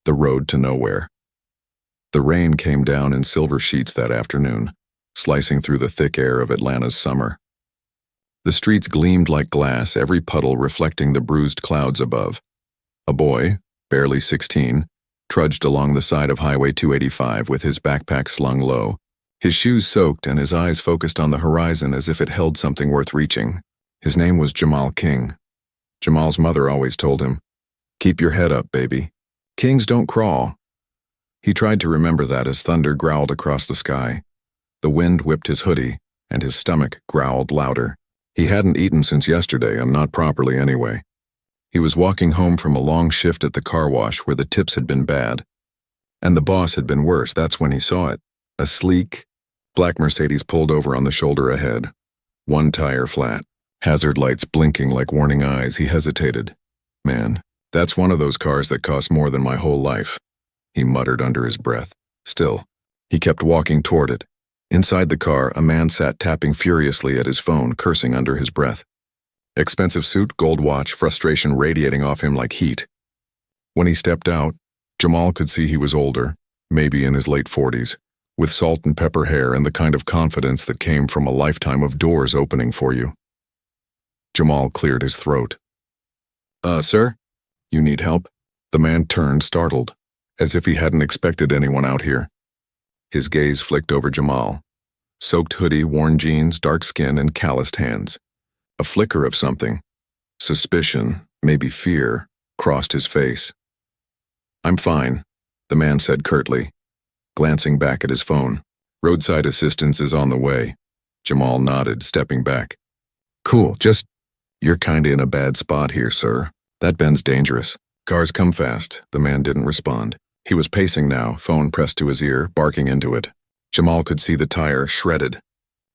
The road to nowhere. The rain came down in silver sheets that afternoon, slicing through the thick air of Atlanta's summer. The streets gleamed like glass, every puddle reflecting the bruised clouds above. A boy, barely 16, trudged along the side of Highway 285 with his backpack slung low, his shoes soaked and his eyes focused on the horizon as if it held something worth reaching. His name was Jamal King. Jamal's mother always told him, "Keep your head up, baby. Kings don't crawl." He tried to remember that as thunder growled across the sky. The wind whipped his hoodie, and his stomach growled louder. He hadn't eaten since yesterday, and not properly anyway. He was walking home from a long shift at the car wash where the tips had been bad. And the boss had been worse. That's when he saw it. A sleek, black Mercedes pulled over on the shoulder ahead. One tire flat. Hazard lights blinking like warning eyes. He hesitated. "Man, that's one of those cars that cost more than my whole life," he muttered under his breath. Still, he kept walking toward it. Inside the car, a man sat tapping furiously at his phone, cursing under his breath. Expensive suit, gold watch, frustration radiating off him like heat. When he stepped out, Jamal could see he was older, maybe in his late 40s, with salt and pepper hair and the kind of confidence that came from a lifetime of doors opening for you. Jamal cleared his throat. Sir? You need help?" The man turned, startled, as if he hadn't expected anyone out here. His gaze flicked over Jamal. Soaked hoodie, worn jeans, dark skin, and calloused hands. A flicker of something, suspicion, maybe fear, crossed his face. "I'm fine," the man said curtly, glancing back at his phone. "Roadside assistance is on the way." Jamal nodded, stepping back. "Cool, you're kinda in a bad spot here, sir. That bend's dangerous. Cars come fast." The man didn't respond. He was pacing now, phone pressed to his ear, barking into it. Jamal could see the tire, shredded.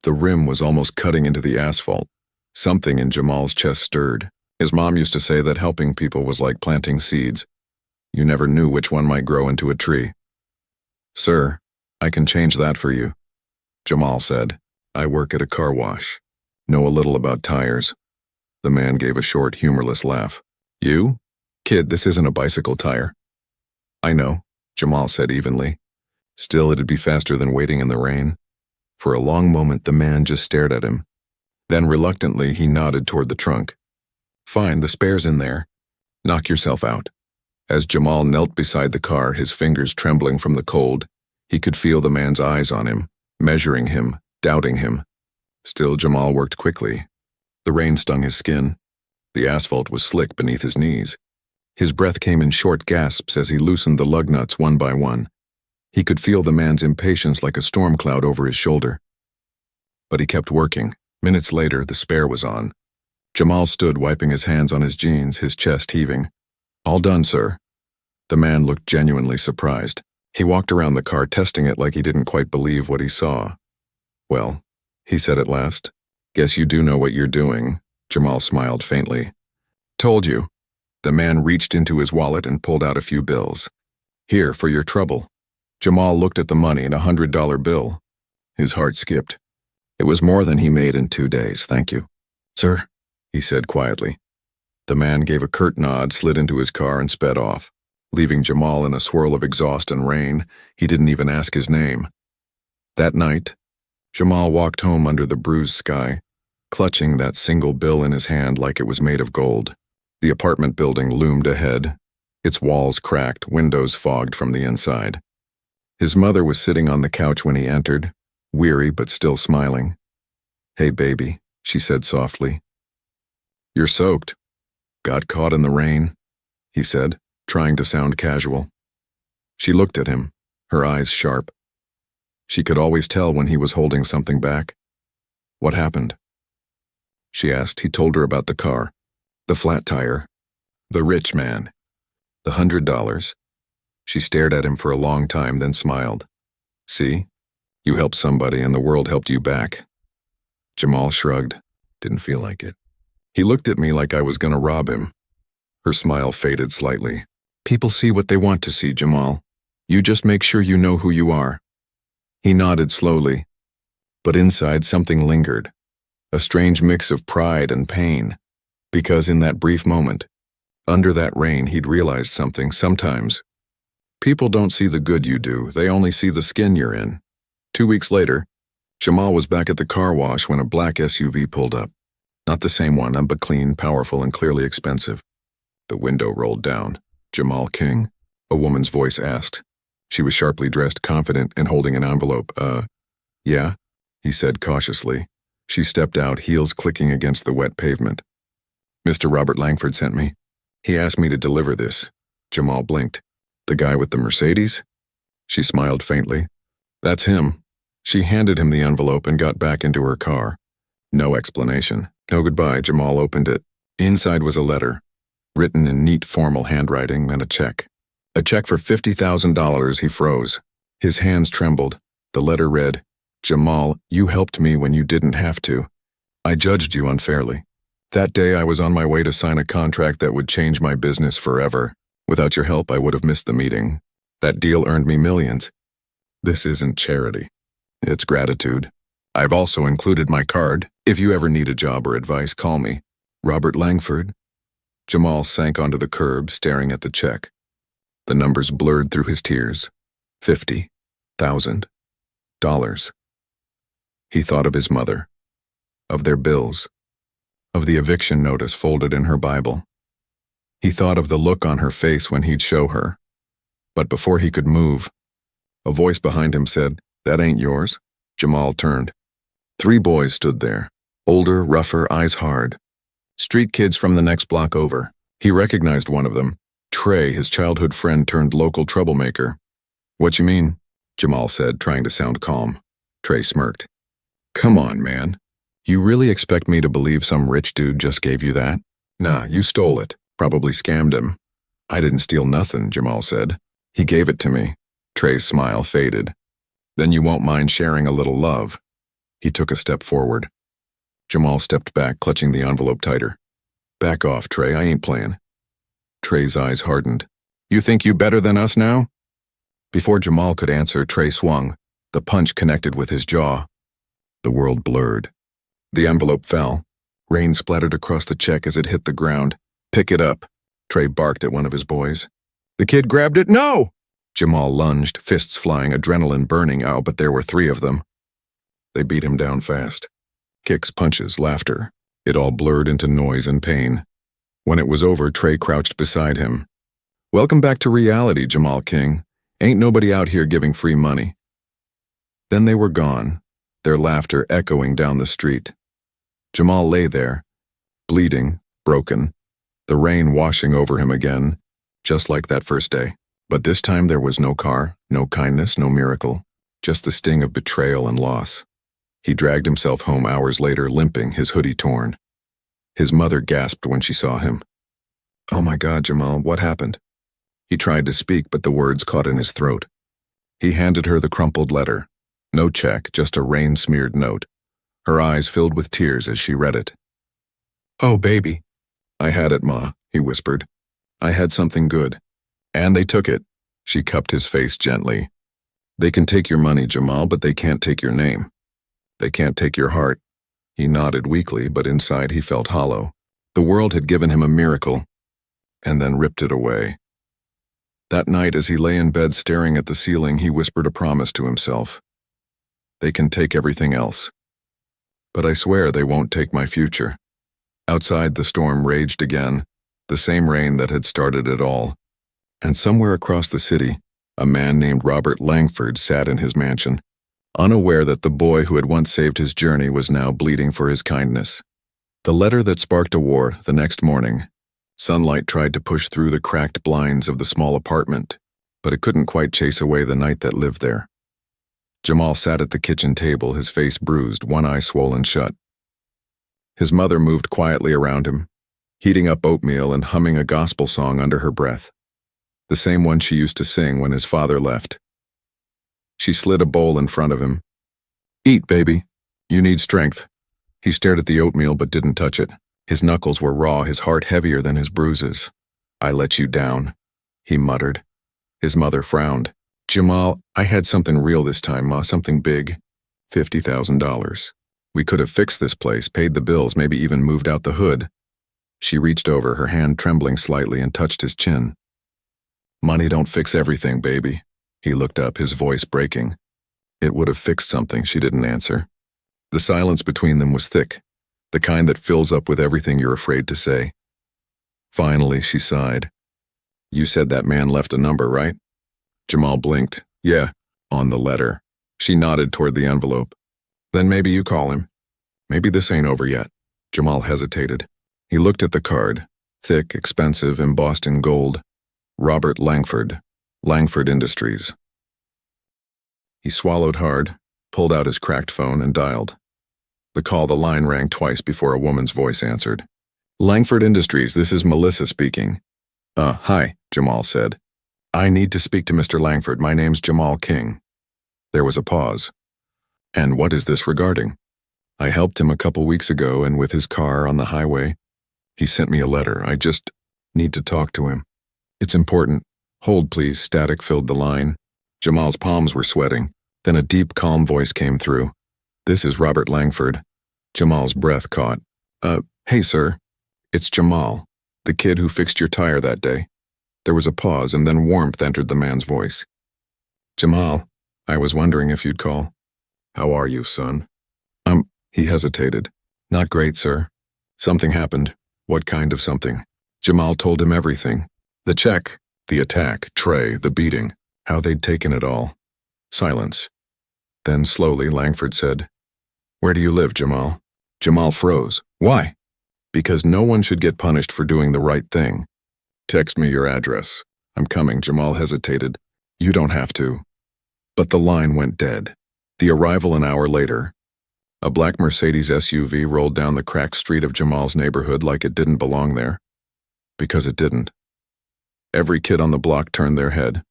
The rim was almost cutting into the asphalt. Something in Jamal's chest stirred. His mom used to say that helping people was like planting seeds. You never knew which one might grow into a tree. "Sir, I can change that for you," Jamal said. "I work at a car wash. Know a little about tires." The man gave a short, humorless laugh. "You? Kid, this isn't a bicycle tire." "I know," Jamal said evenly. Still, it'd be faster than waiting in the rain. For a long moment, the man just stared at him. Then, reluctantly, he nodded toward the trunk. "Fine, the spare's in there. Knock yourself out." As Jamal knelt beside the car, his fingers trembling from the cold, he could feel the man's eyes on him, measuring him, doubting him. Still, Jamal worked quickly. The rain stung his skin. The asphalt was slick beneath his knees. His breath came in short gasps as he loosened the lug nuts one by one. He could feel the man's impatience like a storm cloud over his shoulder. But he kept working. Minutes later, the spare was on. Jamal stood wiping his hands on his jeans, his chest heaving. "All done, sir." The man looked genuinely surprised. He walked around the car, testing it like he didn't quite believe what he saw. "Well," he said at last. "Guess you do know what you're doing." Jamal smiled faintly. "Told you." The man reached into his wallet and pulled out a few bills. "Here, for your trouble." Jamal looked at the money, and $100 bill. His heart skipped. It was more than he made in 2 days, thank you. "Sir," he said quietly. The man gave a curt nod, slid into his car, and sped off, leaving Jamal in a swirl of exhaust and rain. He didn't even ask his name. That night, Jamal walked home under the bruised sky, clutching that single bill in his hand like it was made of gold. The apartment building loomed ahead, its walls cracked, windows fogged from the inside. His mother was sitting on the couch when he entered, weary but still smiling. "Hey, baby," she said softly. "You're soaked." "Got caught in the rain," he said, trying to sound casual. She looked at him, her eyes sharp. She could always tell when he was holding something back. "What happened?" she asked. He told her about the car, the flat tire, the rich man, the $100. She stared at him for a long time, then smiled. "See? You helped somebody and the world helped you back." Jamal shrugged. Didn't feel like it. He looked at me like I was gonna rob him. Her smile faded slightly. "People see what they want to see, Jamal. You just make sure you know who you are." He nodded slowly, but inside something lingered, a strange mix of pride and pain, because in that brief moment, under that rain, he'd realized something. Sometimes People don't see the good you do, they only see the skin you're in. 2 weeks later, Jamal was back at the car wash when a black SUV pulled up. Not the same one, but clean, powerful, and clearly expensive. The window rolled down. "Jamal King?" a woman's voice asked. She was sharply dressed, confident, and holding an envelope. Yeah," he said cautiously. She stepped out, heels clicking against the wet pavement. "Mr. Robert Langford sent me. He asked me to deliver this." Jamal blinked. "The guy with the Mercedes?" She smiled faintly. "That's him." She handed him the envelope and got back into her car. No explanation. No goodbye. Jamal opened it. Inside was a letter, written in neat formal handwriting, and a check. A check for $50,000. He froze. His hands trembled. The letter read, "Jamal, you helped me when you didn't have to. I judged you unfairly. That day I was on my way to sign a contract that would change my business forever. Without your help, I would have missed the meeting. That deal earned me millions. This isn't charity. It's gratitude. I've also included my card. If you ever need a job or advice, call me. Robert Langford." Jamal sank onto the curb, staring at the check. The numbers blurred through his tears. $50,000. He thought of his mother, of their bills, of the eviction notice folded in her Bible. He thought of the look on her face when he'd show her. But before he could move, a voice behind him said, "That ain't yours." Jamal turned. 3 boys stood there, older, rougher, eyes hard. Street kids from the next block over. He recognized one of them, Trey, his childhood friend turned local troublemaker. "What you mean?" Jamal said, trying to sound calm. Trey smirked. "Come on, man. You really expect me to believe some rich dude just gave you that? Nah, you stole it. Probably scammed him." "I didn't steal nothing," Jamal said. "He gave it to me." Trey's smile faded. "Then you won't mind sharing a little love." He took a step forward. Jamal stepped back, clutching the envelope tighter. "Back off, Trey. I ain't playing." Trey's eyes hardened. "You think you better than us now?" Before Jamal could answer, Trey swung. The punch connected with his jaw. The world blurred. The envelope fell. Rain splattered across the check as it hit the ground. "Pick it up," Trey barked at one of his boys. The kid grabbed it. "No!" Jamal lunged, fists flying, adrenaline burning out, but there were 3 of them. They beat him down fast. Kicks, punches, laughter. It all blurred into noise and pain. When it was over, Trey crouched beside him. "Welcome back to reality, Jamal King. Ain't nobody out here giving free money." Then they were gone, their laughter echoing down the street. Jamal lay there, bleeding, broken, the rain washing over him again, just like that first day. But this time there was no car, no kindness, no miracle, just the sting of betrayal and loss. He dragged himself home hours later, limping, his hoodie torn. His mother gasped when she saw him. "Oh my God, Jamal, what happened?" He tried to speak, but the words caught in his throat. He handed her the crumpled letter. No check, just a rain-smeared note. Her eyes filled with tears as she read it. "Oh, baby." "I had it, Ma," he whispered. "I had something good. And they took it." She cupped his face gently. "They can take your money, Jamal, but they can't take your name. They can't take your heart." He nodded weakly, but inside he felt hollow. The world had given him a miracle, and then ripped it away. That night, as he lay in bed staring at the ceiling, he whispered a promise to himself. "They can take everything else, but I swear they won't take my future." Outside, the storm raged again, the same rain that had started it all. And somewhere across the city, a man named Robert Langford sat in his mansion, unaware that the boy who had once saved his journey was now bleeding for his kindness. The letter that sparked a war. The next morning, sunlight tried to push through the cracked blinds of the small apartment, but it couldn't quite chase away the night that lived there. Jamal sat at the kitchen table, his face bruised, one eye swollen shut. His mother moved quietly around him, heating up oatmeal and humming a gospel song under her breath, the same one she used to sing when his father left. She slid a bowl in front of him. "Eat, baby. You need strength." He stared at the oatmeal but didn't touch it. His knuckles were raw, his heart heavier than his bruises. "I let you down," he muttered. His mother frowned. "Jamal, I had something real this time, Ma, something big. $50,000. We could have fixed this place, paid the bills, maybe even moved out the hood." She reached over, her hand trembling slightly, and touched his chin. Money don't fix everything, baby. He looked up, his voice breaking. It would have fixed something, she didn't answer. The silence between them was thick, the kind that fills up with everything you're afraid to say. Finally, she sighed. You said that man left a number, right? Jamal blinked. Yeah, on the letter. She nodded toward the envelope. Then maybe you call him. Maybe this ain't over yet. Jamal hesitated. He looked at the card. Thick, expensive, embossed in gold. Robert Langford. Langford Industries. He swallowed hard, pulled out his cracked phone and dialed. The line rang twice before a woman's voice answered. Langford Industries, this is Melissa speaking. Hi, Jamal said. I need to speak to Mr. Langford. My name's Jamal King. There was a pause. And what is this regarding? I helped him a couple weeks ago, and with his car on the highway, he sent me a letter. I just need to talk to him. It's important. Hold, please. Static filled the line. Jamal's palms were sweating. Then a deep, calm voice came through. This is Robert Langford. Jamal's breath caught. Hey, sir. It's Jamal, the kid who fixed your tire that day. There was a pause, and then warmth entered the man's voice. Jamal, I was wondering if you'd call. How are you, son? He hesitated. Not great, sir. Something happened. What kind of something? Jamal told him everything. The check, the attack, Trey, the beating, how they'd taken it all. Silence. Then slowly Langford said, Where do you live, Jamal? Jamal froze. Why? Because no one should get punished for doing the right thing. Text me your address. I'm coming. Jamal hesitated. You don't have to. But the line went dead. The arrival an hour later. A black Mercedes SUV rolled down the cracked street of Jamal's neighborhood like it didn't belong there. Because it didn't. Every kid on the block turned their head.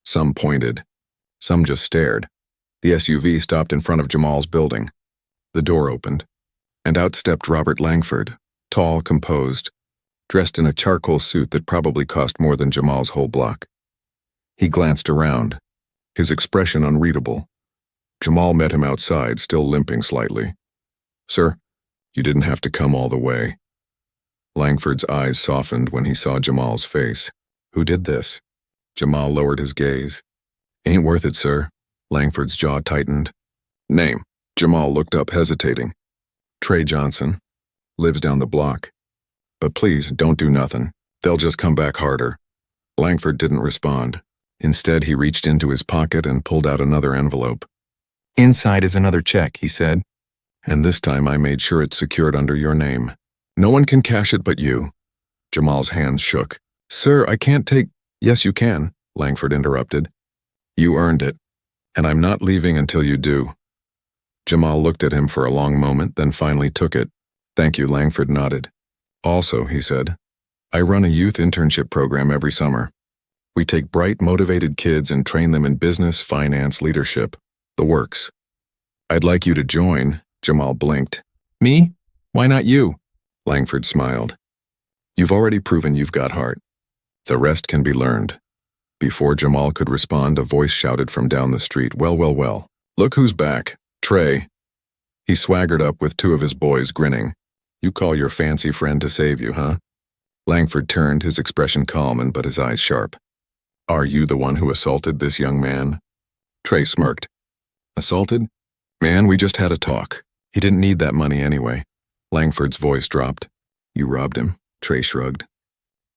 Some pointed. Some just stared. The SUV stopped in front of Jamal's building. The door opened, and out stepped Robert Langford, tall, composed, dressed in a charcoal suit that probably cost more than Jamal's whole block. He glanced around, his expression unreadable. Jamal met him outside, still limping slightly. Sir, you didn't have to come all the way. Langford's eyes softened when he saw Jamal's face. Who did this? Jamal lowered his gaze. Ain't worth it, sir. Langford's jaw tightened. Name. Jamal looked up, hesitating. Trey Johnson. Lives down the block. But please, don't do nothing. They'll just come back harder. Langford didn't respond. Instead, he reached into his pocket and pulled out another envelope. Inside is another check, he said. And this time I made sure it's secured under your name. No one can cash it but you. Jamal's hands shook. Sir, I can't take— Yes, you can, Langford interrupted. You earned it, and I'm not leaving until you do. Jamal looked at him for a long moment, then finally took it. Thank you, Langford nodded. Also, he said, I run a youth internship program every summer. We take bright, motivated kids and train them in business, finance, leadership, the works. I'd like you to join. Jamal blinked. Me? Why not you? Langford smiled. You've already proven you've got heart. The rest can be learned. Before Jamal could respond, a voice shouted from down the street, well. Look who's back. Trey. He swaggered up with two of his boys, grinning. You call your fancy friend to save you, huh? Langford turned, his expression calm but his eyes sharp. Are you the one who assaulted this young man? Trey smirked. Assaulted? Man, we just had a talk. He didn't need that money anyway. Langford's voice dropped. You robbed him, Trey shrugged.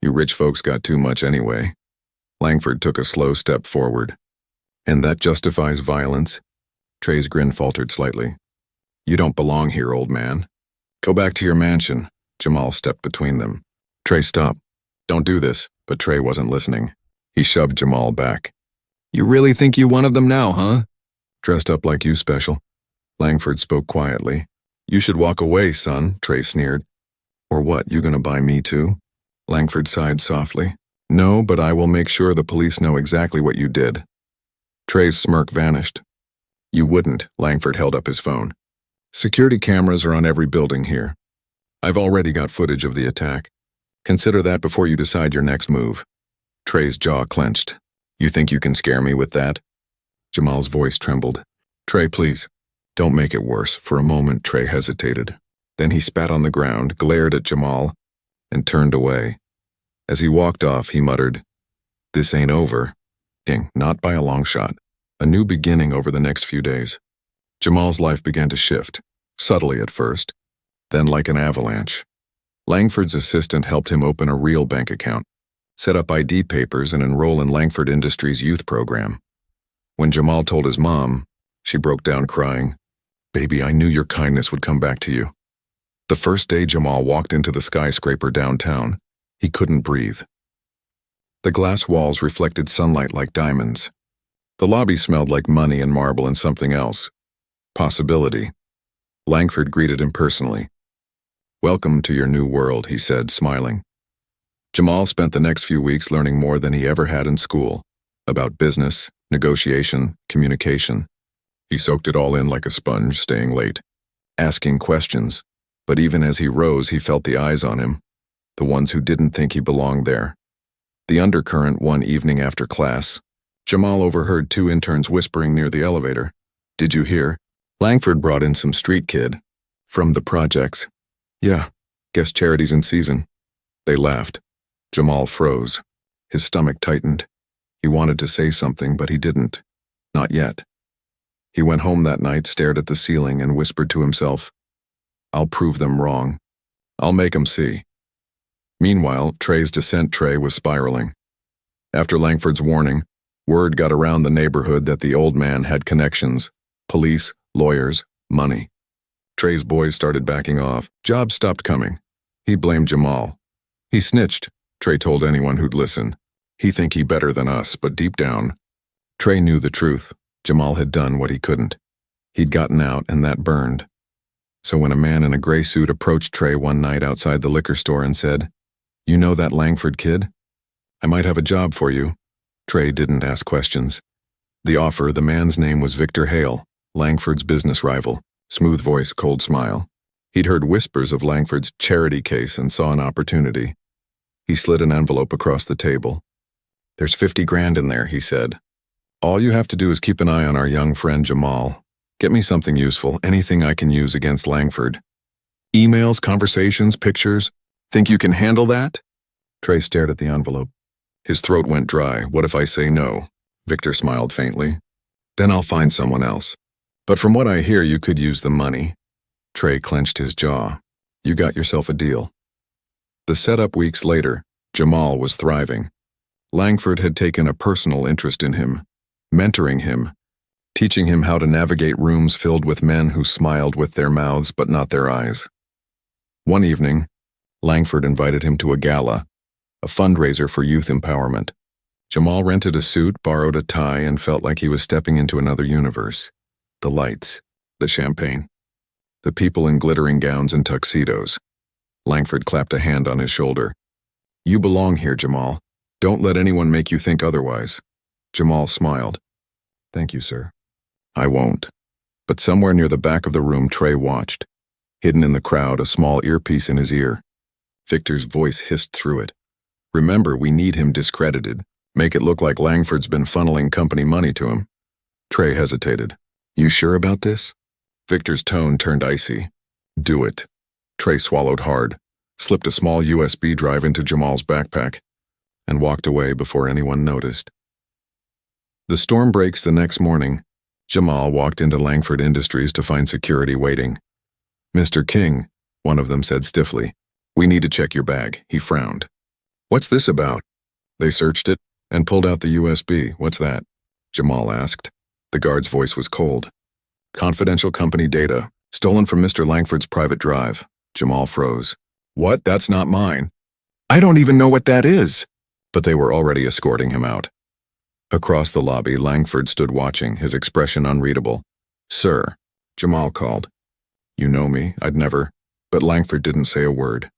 You rich folks got too much anyway. Langford took a slow step forward. And that justifies violence? Trey's grin faltered slightly. You don't belong here, old man. Go back to your mansion. Jamal stepped between them. Trey, stop. Don't do this. But Trey wasn't listening. He shoved Jamal back. You really think you one of them now, huh? Dressed up like you special. Langford spoke quietly. You should walk away, son, Trey sneered. Or what, you gonna buy me too? Langford sighed softly. No, but I will make sure the police know exactly what you did. Trey's smirk vanished. You wouldn't, Langford held up his phone. Security cameras are on every building here. I've already got footage of the attack. Consider that before you decide your next move. Trey's jaw clenched. You think you can scare me with that? Jamal's voice trembled. Trey, please. Don't make it worse. For a moment, Trey hesitated. Then he spat on the ground, glared at Jamal, and turned away. As he walked off, he muttered, This ain't over. Not by a long shot. A new beginning over the next few days. Jamal's life began to shift, subtly at first, then like an avalanche. Langford's assistant helped him open a real bank account, set up ID papers, and enroll in Langford Industries' youth program. When Jamal told his mom, she broke down crying. "Baby, I knew your kindness would come back to you." The first day Jamal walked into the skyscraper downtown, he couldn't breathe. The glass walls reflected sunlight like diamonds. The lobby smelled like money and marble and something else. Possibility. Langford greeted him personally. "Welcome to your new world," he said, smiling. Jamal spent the next few weeks learning more than he ever had in school, about business, negotiation, communication. He soaked it all in like a sponge, staying late, asking questions. But even as he rose, he felt the eyes on him, the ones who didn't think he belonged there. The undercurrent one evening after class, Jamal overheard two interns whispering near the elevator. "Did you hear? Langford brought in some street kid. From the projects." "Yeah, guess charity's in season." They laughed. Jamal froze. His stomach tightened. He wanted to say something, but he didn't. Not yet. He went home that night, stared at the ceiling, and whispered to himself, "I'll prove them wrong. I'll make 'em see." Meanwhile, Trey's descent tray was spiraling. After Langford's warning, word got around the neighborhood that the old man had connections: police, lawyers, money. Trey's boys started backing off. Jobs stopped coming. He blamed Jamal. He snitched, Trey told anyone who'd listen. He think he better than us, but deep down, Trey knew the truth. Jamal had done what he couldn't. He'd gotten out, and that burned. So when a man in a gray suit approached Trey one night outside the liquor store and said, "You know that Langford kid? I might have a job for you," Trey didn't ask questions. The offer, the man's name was Victor Hale, Langford's business rival. Smooth voice, cold smile. He'd heard whispers of Langford's charity case and saw an opportunity. He slid an envelope across the table. "There's 50 grand in there," he said. "All you have to do is keep an eye on our young friend Jamal. Get me something useful, anything I can use against Langford. Emails, conversations, pictures. Think you can handle that?" Trey stared at the envelope. His throat went dry. "What if I say no?" Victor smiled faintly. "Then I'll find someone else. But from what I hear, you could use the money." Trey clenched his jaw. "You got yourself a deal." The setup weeks later, Jamal was thriving. Langford had taken a personal interest in him, mentoring him, teaching him how to navigate rooms filled with men who smiled with their mouths but not their eyes. One evening, Langford invited him to a gala, a fundraiser for youth empowerment. Jamal rented a suit, borrowed a tie, and felt like he was stepping into another universe. The lights, the champagne, the people in glittering gowns and tuxedos. Langford clapped a hand on his shoulder. "You belong here, Jamal. Don't let anyone make you think otherwise." Jamal smiled. "Thank you, sir." "I won't." But somewhere near the back of the room, Trey watched. Hidden in the crowd, a small earpiece in his ear. Victor's voice hissed through it. "Remember, we need him discredited. Make it look like Langford's been funneling company money to him." Trey hesitated. "You sure about this?" Victor's tone turned icy. "Do it." Trey swallowed hard, slipped a small USB drive into Jamal's backpack, and walked away before anyone noticed. The storm breaks the next morning. Jamal walked into Langford Industries to find security waiting. "Mr. King," one of them said stiffly, "we need to check your bag." He frowned. "What's this about?" They searched it and pulled out the USB. "What's that?" Jamal asked. The guard's voice was cold. "Confidential company data, stolen from Mr. Langford's private drive." Jamal froze. "What? That's not mine." "I don't even know what that is." But they were already escorting him out. Across the lobby, Langford stood watching, his expression unreadable. "Sir," Jamal called. "You know me, I'd never..." But Langford didn't say a word.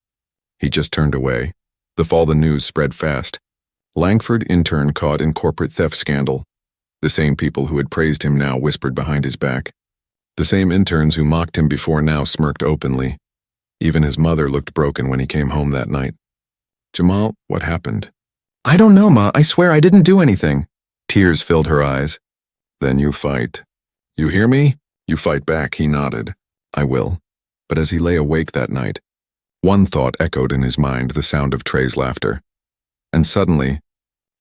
He just turned away. The fall the news spread fast. Langford intern caught in corporate theft scandal. The same people who had praised him now whispered behind his back. The same interns who mocked him before now smirked openly. Even his mother looked broken when he came home that night. "Jamal, what happened?" "I don't know, Ma. I swear I didn't do anything." Tears filled her eyes. "Then you fight. You hear me? You fight back," he nodded. "I will." But as he lay awake that night, one thought echoed in his mind, the sound of Trey's laughter. And suddenly,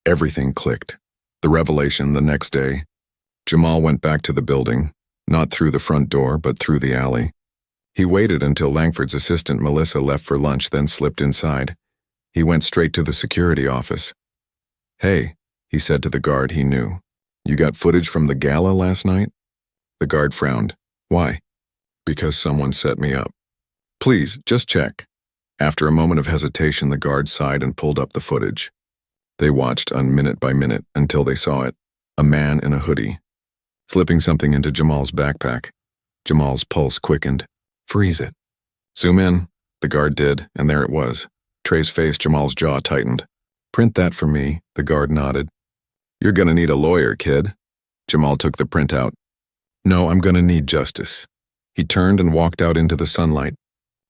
Everything clicked. The revelation the next day. Jamal went back to the building, not through the front door, but through the alley. He waited until Langford's assistant Melissa left for lunch, then slipped inside. He went straight to the security office. "Hey," he said to the guard he knew. "You got footage from the gala last night?" The guard frowned. "Why?" "Because someone set me up." "Please, just check." After a moment of hesitation, the guard sighed and pulled up the footage. They watched on minute by minute until they saw it. A man in a hoodie, slipping something into Jamal's backpack. Jamal's pulse quickened. "Freeze it." "Zoom in." The guard did, and there it was. Trey's face, Jamal's jaw tightened. "Print that for me," the guard nodded. "You're gonna need a lawyer, kid." Jamal took the print out. "No, I'm gonna need justice." He turned and walked out into the sunlight,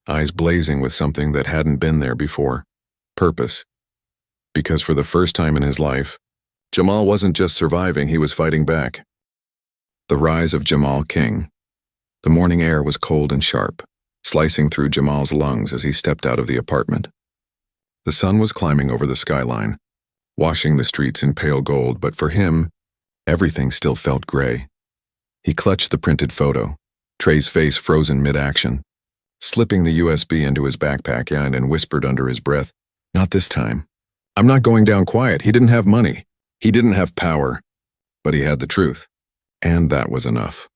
eyes blazing with something that hadn't been there before. Purpose. Because for the first time in his life, Jamal wasn't just surviving, he was fighting back. The rise of Jamal King. The morning air was cold and sharp, slicing through Jamal's lungs as he stepped out of the apartment. The sun was climbing over the skyline, washing the streets in pale gold, but for him, everything still felt gray. He clutched the printed photo, Trey's face frozen mid-action, slipping the USB into his backpack and whispered under his breath, "Not this time. I'm not going down quiet." He didn't have money. He didn't have power. But he had the truth. And that was enough.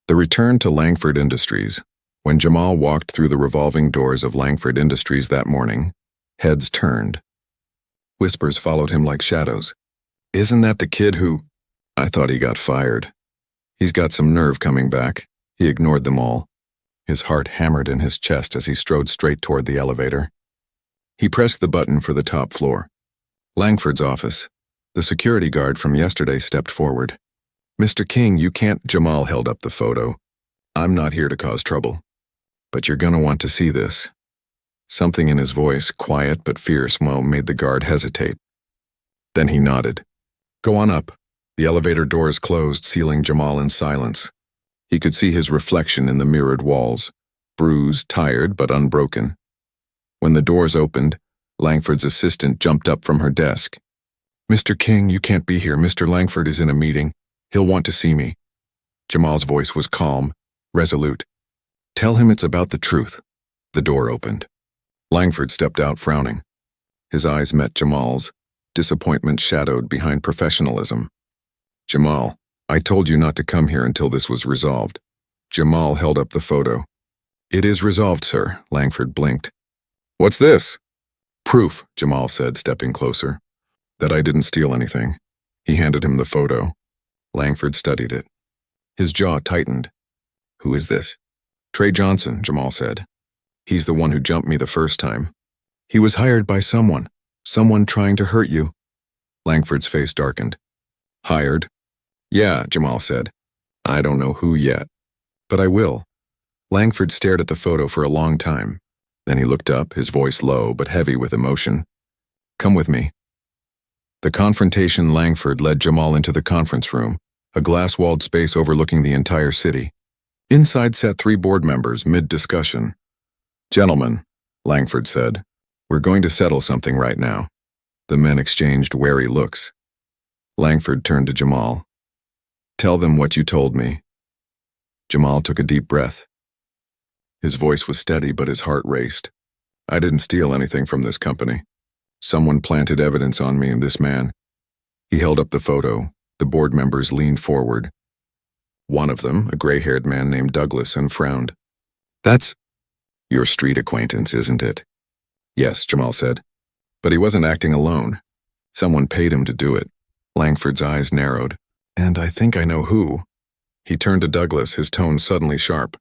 The return to Langford Industries. When Jamal walked through the revolving doors of Langford Industries that morning, heads turned. Whispers followed him like shadows. "Isn't that the kid who—" "I thought he got fired. He's got some nerve coming back." He ignored them all. His heart hammered in his chest as he strode straight toward the elevator. He pressed the button for the top floor. Langford's office. The security guard from yesterday stepped forward. "Mr. King, you can't—" Jamal held up the photo. "I'm not here to cause trouble. But you're gonna want to see this." Something in his voice, quiet but fierce, made the guard hesitate. Then he nodded. "Go on up." The elevator doors closed, sealing Jamal in silence. He could see his reflection in the mirrored walls, bruised, tired, but unbroken. When the doors opened, Langford's assistant jumped up from her desk. "Mr. King, you can't be here. Mr. Langford is in a meeting. He'll want to see me." Jamal's voice was calm, resolute. "Tell him it's about the truth." The door opened. Langford stepped out, frowning. His eyes met Jamal's, disappointment shadowed behind professionalism. "Jamal, I told you not to come here until this was resolved." Jamal held up the photo. "It is resolved, sir," Langford blinked. "What's this?" "Proof," Jamal said, stepping closer. "That I didn't steal anything." He handed him the photo. Langford studied it. His jaw tightened. "Who is this?" "Trey Johnson," Jamal said. "He's the one who jumped me the first time. He was hired by someone trying to hurt you." Langford's face darkened. "Hired?" "Yeah," Jamal said. "I don't know who yet, but I will." Langford stared at the photo for a long time. Then he looked up, his voice low but heavy with emotion. "Come with me." The confrontation. Langford led Jamal into the conference room, a glass-walled space overlooking the entire city. Inside sat 3 board members, mid-discussion. "Gentlemen," Langford said, "we're going to settle something right now." The men exchanged wary looks. Langford turned to Jamal. "Tell them what you told me." Jamal took a deep breath. His voice was steady, but his heart raced. "I didn't steal anything from this company. Someone planted evidence on me and this man." He held up the photo. The board members leaned forward. One of them, a gray-haired man named Douglas, and frowned. "That's your street acquaintance, isn't it?" "Yes," Jamal said. "But he wasn't acting alone. Someone paid him to do it." Langford's eyes narrowed. "And I think I know who." He turned to Douglas, his tone suddenly sharp.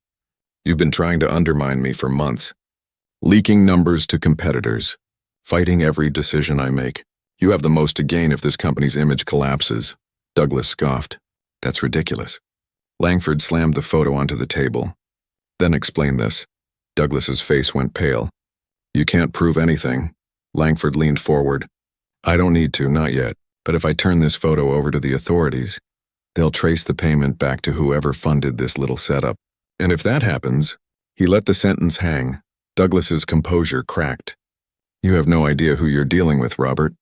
"You've been trying to undermine me for months. Leaking numbers to competitors. Fighting every decision I make. You have the most to gain if this company's image collapses." Douglas scoffed. "That's ridiculous." Langford slammed the photo onto the table. "Then explain this." Douglas's face went pale. "You can't prove anything." Langford leaned forward. "I don't need to, not yet. But if I turn this photo over to the authorities, they'll trace the payment back to whoever funded this little setup. And if that happens—" He let the sentence hang. Douglas's composure cracked. "You have no idea who you're dealing with, Robert."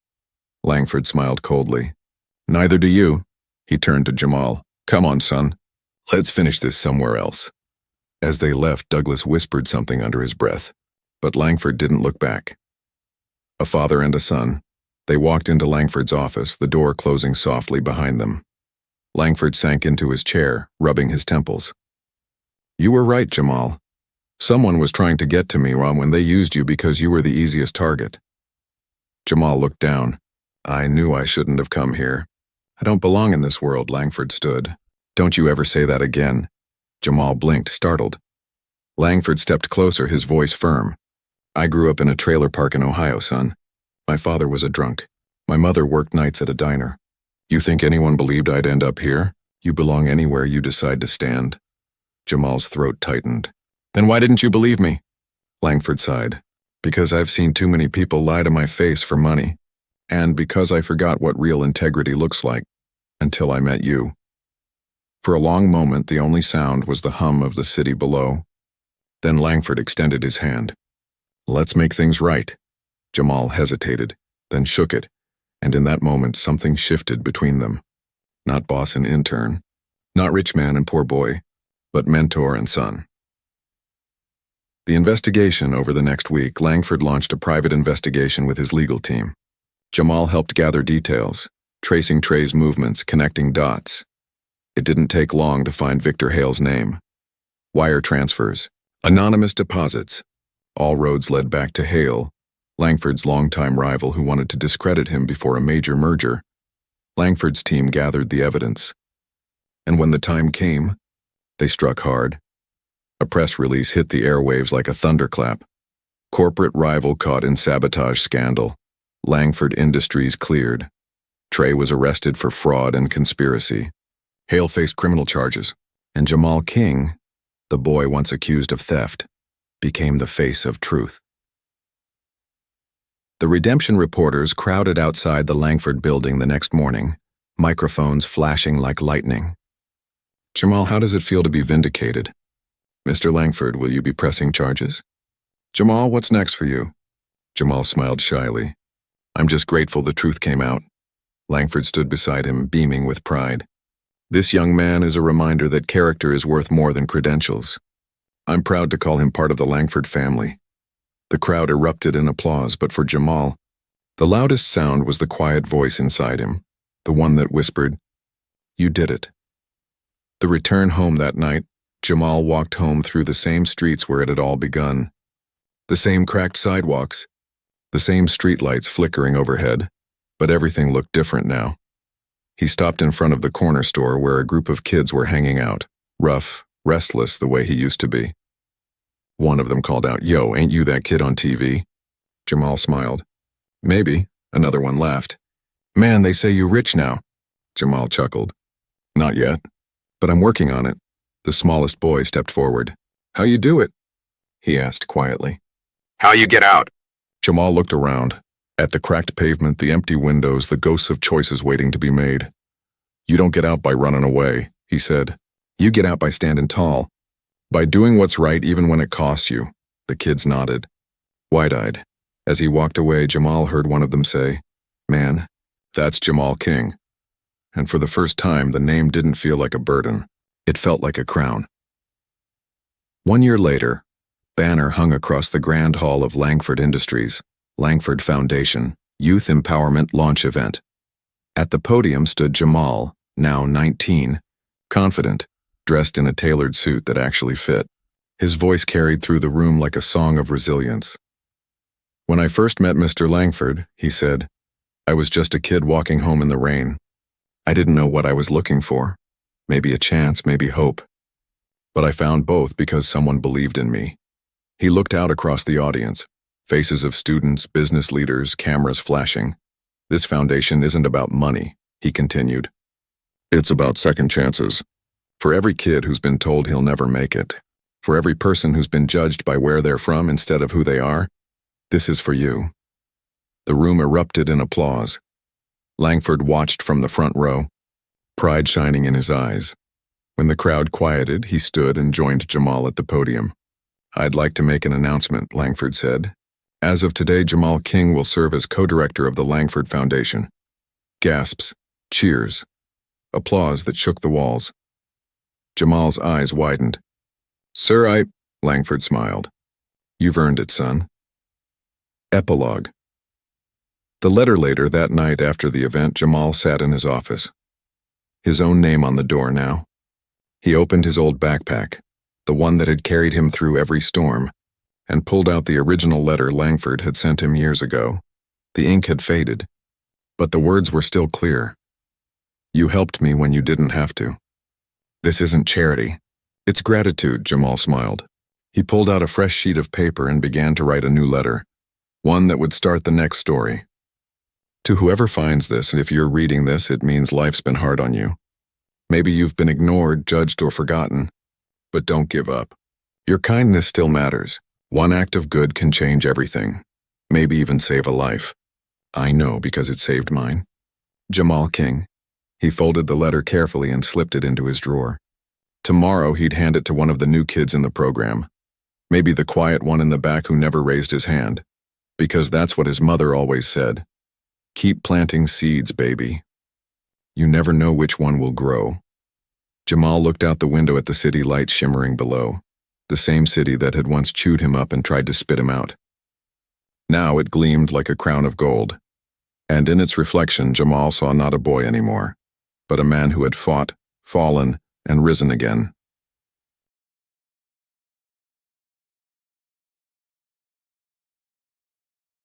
Langford smiled coldly. Neither do you. He turned to Jamal. Come on, son. Let's finish this somewhere else. As they left, Douglas whispered something under his breath, but Langford didn't look back. A father and a son. They walked into Langford's office, the door closing softly behind them. Langford sank into his chair, rubbing his temples. You were right, Jamal. Someone was trying to get to me, Ron, when they used you because you were the easiest target. Jamal looked down. I knew I shouldn't have come here. I don't belong in this world, Langford stood. Don't you ever say that again. Jamal blinked, startled. Langford stepped closer, his voice firm. I grew up in a trailer park in Ohio, son. My father was a drunk. My mother worked nights at a diner. You think anyone believed I'd end up here? You belong anywhere you decide to stand. Jamal's throat tightened. Then why didn't you believe me? Langford sighed. Because I've seen too many people lie to my face for money. And because I forgot what real integrity looks like. Until I met you. For a long moment, the only sound was the hum of the city below. Then Langford extended his hand. Let's make things right. Jamal hesitated, then shook it, and in that moment something shifted between them. Not boss and intern, not rich man and poor boy, but mentor and son. The investigation over the next week, Langford launched a private investigation with his legal team. Jamal helped gather details, tracing Trey's movements, connecting dots. It didn't take long to find Victor Hale's name. Wire transfers, anonymous deposits. All roads led back to Hale, Langford's longtime rival who wanted to discredit him before a major merger. Langford's team gathered the evidence. And when the time came, they struck hard. A press release hit the airwaves like a thunderclap. Corporate rival caught in sabotage scandal. Langford Industries cleared. Trey was arrested for fraud and conspiracy. Hale faced criminal charges, and Jamal King, the boy once accused of theft, became the face of truth. The redemption reporters crowded outside the Langford building the next morning, microphones flashing like lightning. Jamal, how does it feel to be vindicated? Mr. Langford, will you be pressing charges? Jamal, what's next for you? Jamal smiled shyly. I'm just grateful the truth came out. Langford stood beside him, beaming with pride. This young man is a reminder that character is worth more than credentials. I'm proud to call him part of the Langford family. The crowd erupted in applause, but for Jamal, the loudest sound was the quiet voice inside him, the one that whispered, You did it. The return home that night, Jamal walked home through the same streets where it had all begun. The same cracked sidewalks, the same streetlights flickering overhead, but everything looked different now. He stopped in front of the corner store where a group of kids were hanging out, rough, restless the way he used to be. One of them called out, Yo, ain't you that kid on TV? Jamal smiled. Maybe, another one laughed. Man, they say you're rich now. Jamal chuckled. Not yet, but I'm working on it. The smallest boy stepped forward. How you do it? He asked quietly. How you get out? Jamal looked around. At the cracked pavement, the empty windows, the ghosts of choices waiting to be made. You don't get out by running away, he said. You get out by standing tall. By doing what's right even when it costs you. The kids nodded. Wide-eyed. As he walked away, Jamal heard one of them say, Man, that's Jamal King. And for the first time, the name didn't feel like a burden. It felt like a crown. 1 year later, banner hung across the grand hall of Langford Industries, Langford Foundation, Youth Empowerment Launch Event. At the podium stood Jamal, now 19, confident, dressed in a tailored suit that actually fit. His voice carried through the room like a song of resilience. When I first met Mr. Langford, he said, I was just a kid walking home in the rain. I didn't know what I was looking for. Maybe a chance, maybe hope. But I found both because someone believed in me. He looked out across the audience. Faces of students, business leaders, cameras flashing. This foundation isn't about money, he continued. It's about second chances. For every kid who's been told he'll never make it, for every person who's been judged by where they're from instead of who they are, this is for you. The room erupted in applause. Langford watched from the front row, pride shining in his eyes. When the crowd quieted, he stood and joined Jamal at the podium. I'd like to make an announcement, Langford said. As of today, Jamal King will serve as co-director of the Langford Foundation. Gasps, cheers, applause that shook the walls. Jamal's eyes widened. Sir, Langford smiled. You've earned it, son. Epilogue. The letter later that night after the event, Jamal sat in his office. His own name on the door now. He opened his old backpack, the one that had carried him through every storm, and pulled out the original letter Langford had sent him years ago. The ink had faded, but the words were still clear. You helped me when you didn't have to. This isn't charity. It's gratitude, Jamal smiled. He pulled out a fresh sheet of paper and began to write a new letter, one that would start the next story. To whoever finds this, if you're reading this, it means life's been hard on you. Maybe you've been ignored, judged, or forgotten. But don't give up. Your kindness still matters. One act of good can change everything. Maybe even save a life. I know because it saved mine. Jamal King. He folded the letter carefully and slipped it into his drawer. Tomorrow he'd hand it to one of the new kids in the program. Maybe the quiet one in the back who never raised his hand. Because that's what his mother always said. Keep planting seeds, baby. You never know which one will grow. Jamal looked out the window at the city lights shimmering below, the same city that had once chewed him up and tried to spit him out. Now it gleamed like a crown of gold, and in its reflection Jamal saw not a boy anymore, but a man who had fought, fallen, and risen again.